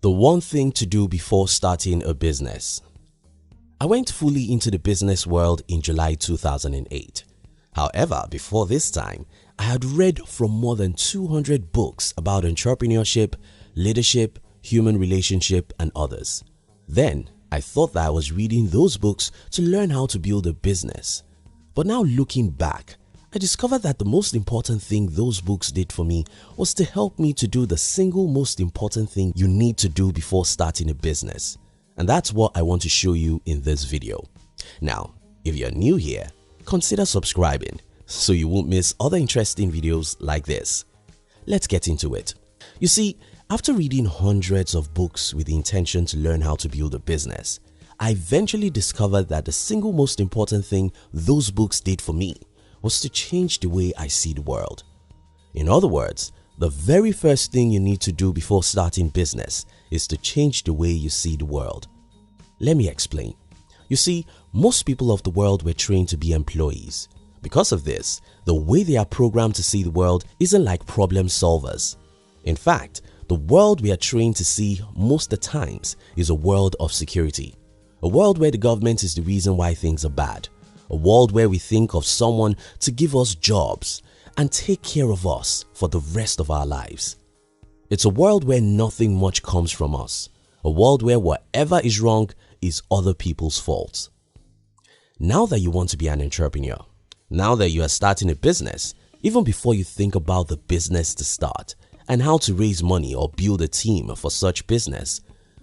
The one thing to do before starting a business. I went fully into the business world in July 2008. However, before this time, I had read from more than 200 books about entrepreneurship, leadership, human relationship, and others. Then, I thought that I was reading those books to learn how to build a business. But now looking back, I discovered that the most important thing those books did for me was to help me to do the single most important thing you need to do before starting a business. And that's what I want to show you in this video. Now, if you're new here, consider subscribing so you won't miss other interesting videos like this. Let's get into it. You see, after reading hundreds of books with the intention to learn how to build a business, I eventually discovered that the single most important thing those books did for me was to change the way I see the world. In other words, the very first thing you need to do before starting business is to change the way you see the world. Let me explain. You see, most people of the world were trained to be employees. Because of this, the way they are programmed to see the world isn't like problem solvers. In fact, the world we are trained to see most of the times is a world of security. A world where the government is the reason why things are bad. A world where we think of someone to give us jobs and take care of us for the rest of our lives. It's a world where nothing much comes from us. A world where whatever is wrong is other people's fault. Now that you want to be an entrepreneur, now that you are starting a business, even before you think about the business to start and how to raise money or build a team for such business,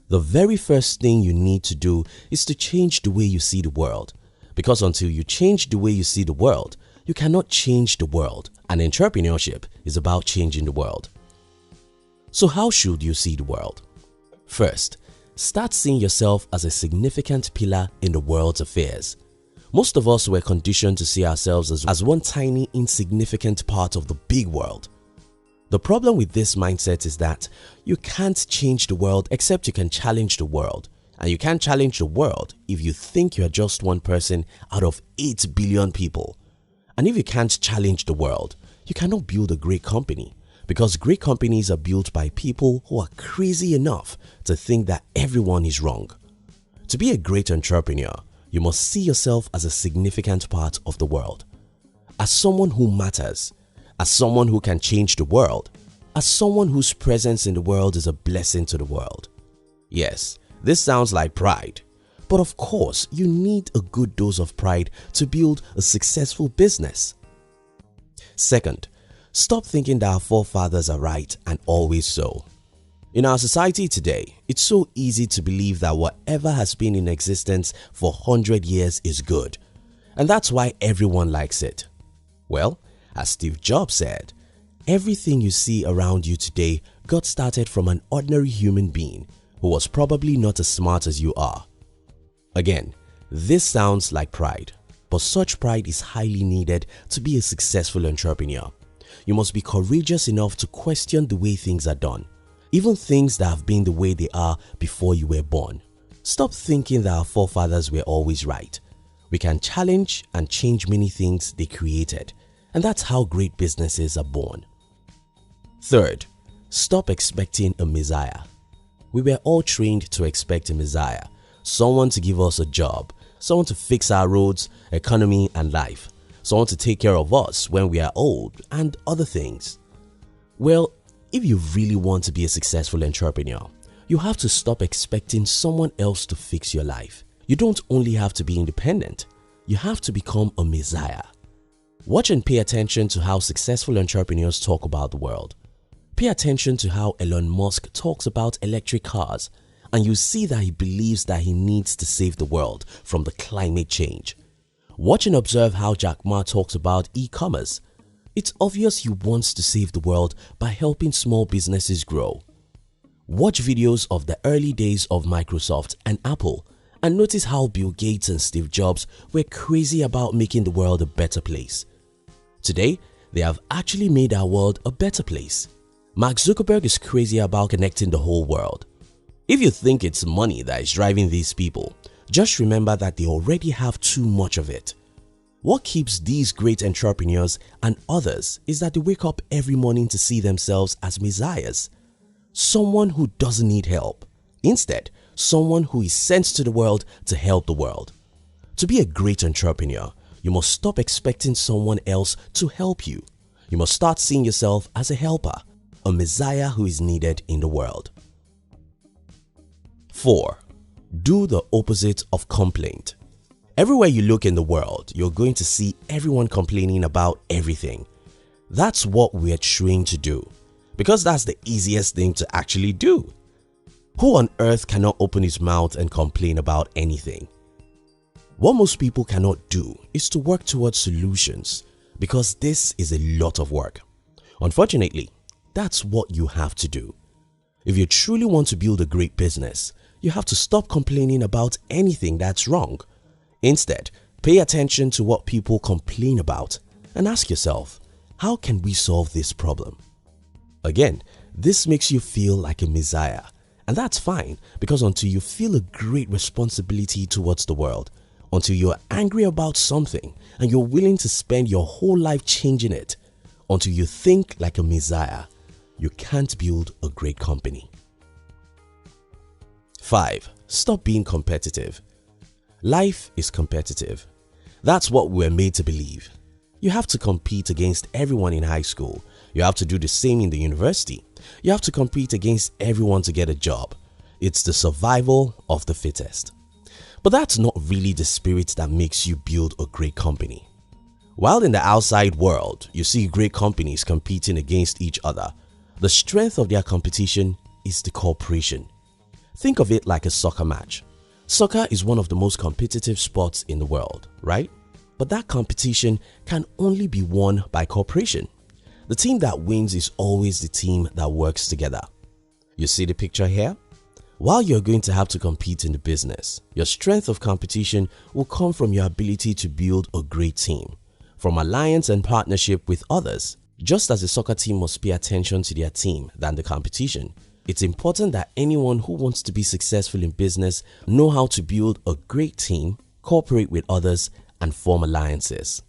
the very first thing you need to do is to change the way you see the world. Because until you change the way you see the world, you cannot change the world, and entrepreneurship is about changing the world. So how should you see the world? First, start seeing yourself as a significant pillar in the world's affairs. Most of us were conditioned to see ourselves as one tiny, insignificant part of the big world. The problem with this mindset is that you can't change the world except you can challenge the world. And you can't challenge the world if you think you're just one person out of 8 billion people. And if you can't challenge the world, you cannot build a great company, because great companies are built by people who are crazy enough to think that everyone is wrong. To be a great entrepreneur, you must see yourself as a significant part of the world, as someone who matters, as someone who can change the world, as someone whose presence in the world is a blessing to the world. Yes, this sounds like pride, but of course you need a good dose of pride to build a successful business. Second, stop thinking that our forefathers are right and always so. In our society today, it's so easy to believe that whatever has been in existence for 100 years is good, and that's why everyone likes it. Well, as Steve Jobs said, everything you see around you today got started from an ordinary human being who was probably not as smart as you are. Again, this sounds like pride, but such pride is highly needed to be a successful entrepreneur. You must be courageous enough to question the way things are done, even things that have been the way they are before you were born. Stop thinking that our forefathers were always right. We can challenge and change many things they created, and that's how great businesses are born. Third, stop expecting a messiah. We were all trained to expect a messiah, someone to give us a job, someone to fix our roads, economy and life, someone to take care of us when we are old and other things. Well, if you really want to be a successful entrepreneur, you have to stop expecting someone else to fix your life. You don't only have to be independent, you have to become a messiah. Watch and pay attention to how successful entrepreneurs talk about the world. Pay attention to how Elon Musk talks about electric cars, and you see that he believes that he needs to save the world from the climate change. Watch and observe how Jack Ma talks about e-commerce. It's obvious he wants to save the world by helping small businesses grow. Watch videos of the early days of Microsoft and Apple and notice how Bill Gates and Steve Jobs were crazy about making the world a better place. Today, they have actually made our world a better place. Mark Zuckerberg is crazy about connecting the whole world. If you think it's money that is driving these people, just remember that they already have too much of it. What keeps these great entrepreneurs and others is that they wake up every morning to see themselves as messiahs. Someone who doesn't need help, Instead, someone who is sent to the world to help the world. To be a great entrepreneur, you must stop expecting someone else to help you. You must start seeing yourself as a helper, a messiah who is needed in the world. 4. Do the opposite of complaint. Everywhere you look in the world, you're going to see everyone complaining about everything. That's what we're trained to do, because that's the easiest thing to actually do. Who on earth cannot open his mouth and complain about anything? What most people cannot do is to work towards solutions, because this is a lot of work. Unfortunately, that's what you have to do. If you truly want to build a great business, you have to stop complaining about anything that's wrong. Instead, pay attention to what people complain about and ask yourself, how can we solve this problem? Again, this makes you feel like a messiah, and that's fine, because until you feel a great responsibility towards the world, until you're angry about something and you're willing to spend your whole life changing it, until you think like a messiah, you can't build a great company. 5. Stop being competitive. Life is competitive. That's what we're made to believe. You have to compete against everyone in high school. You have to do the same in the university. You have to compete against everyone to get a job. It's the survival of the fittest. But that's not really the spirit that makes you build a great company. While in the outside world, you see great companies competing against each other, the strength of their competition is the cooperation. Think of it like a soccer match. Soccer is one of the most competitive sports in the world, right? But that competition can only be won by cooperation. The team that wins is always the team that works together. You see the picture here? While you're going to have to compete in the business, your strength of competition will come from your ability to build a great team, from alliance and partnership with others. Just as a soccer team must pay attention to their team than the competition, it's important that anyone who wants to be successful in business know how to build a great team, cooperate with others, and form alliances.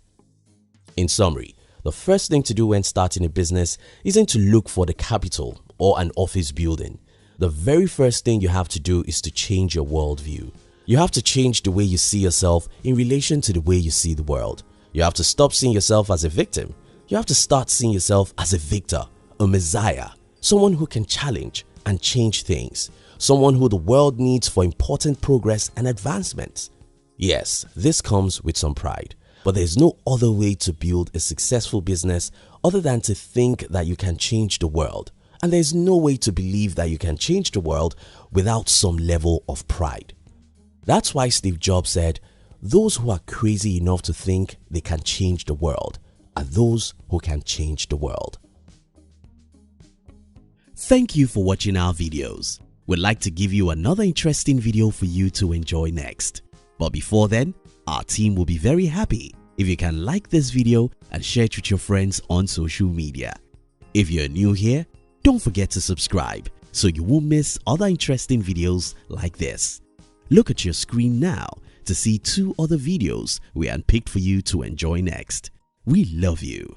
In summary, the first thing to do when starting a business isn't to look for the capital or an office building. The very first thing you have to do is to change your worldview. You have to change the way you see yourself in relation to the way you see the world. You have to stop seeing yourself as a victim. You have to start seeing yourself as a victor, a messiah, someone who can challenge and change things, someone who the world needs for important progress and advancement. Yes, this comes with some pride, but there's no other way to build a successful business other than to think that you can change the world. And there's no way to believe that you can change the world without some level of pride. That's why Steve Jobs said, "Those who are crazy enough to think they can change the world are those who can change the world." Thank you for watching our videos. We'd like to give you another interesting video for you to enjoy next. But before then, our team will be very happy if you can like this video and share it with your friends on social media. If you're new here, don't forget to subscribe so you won't miss other interesting videos like this. Look at your screen now to see 2 other videos we handpicked for you to enjoy next. We love you.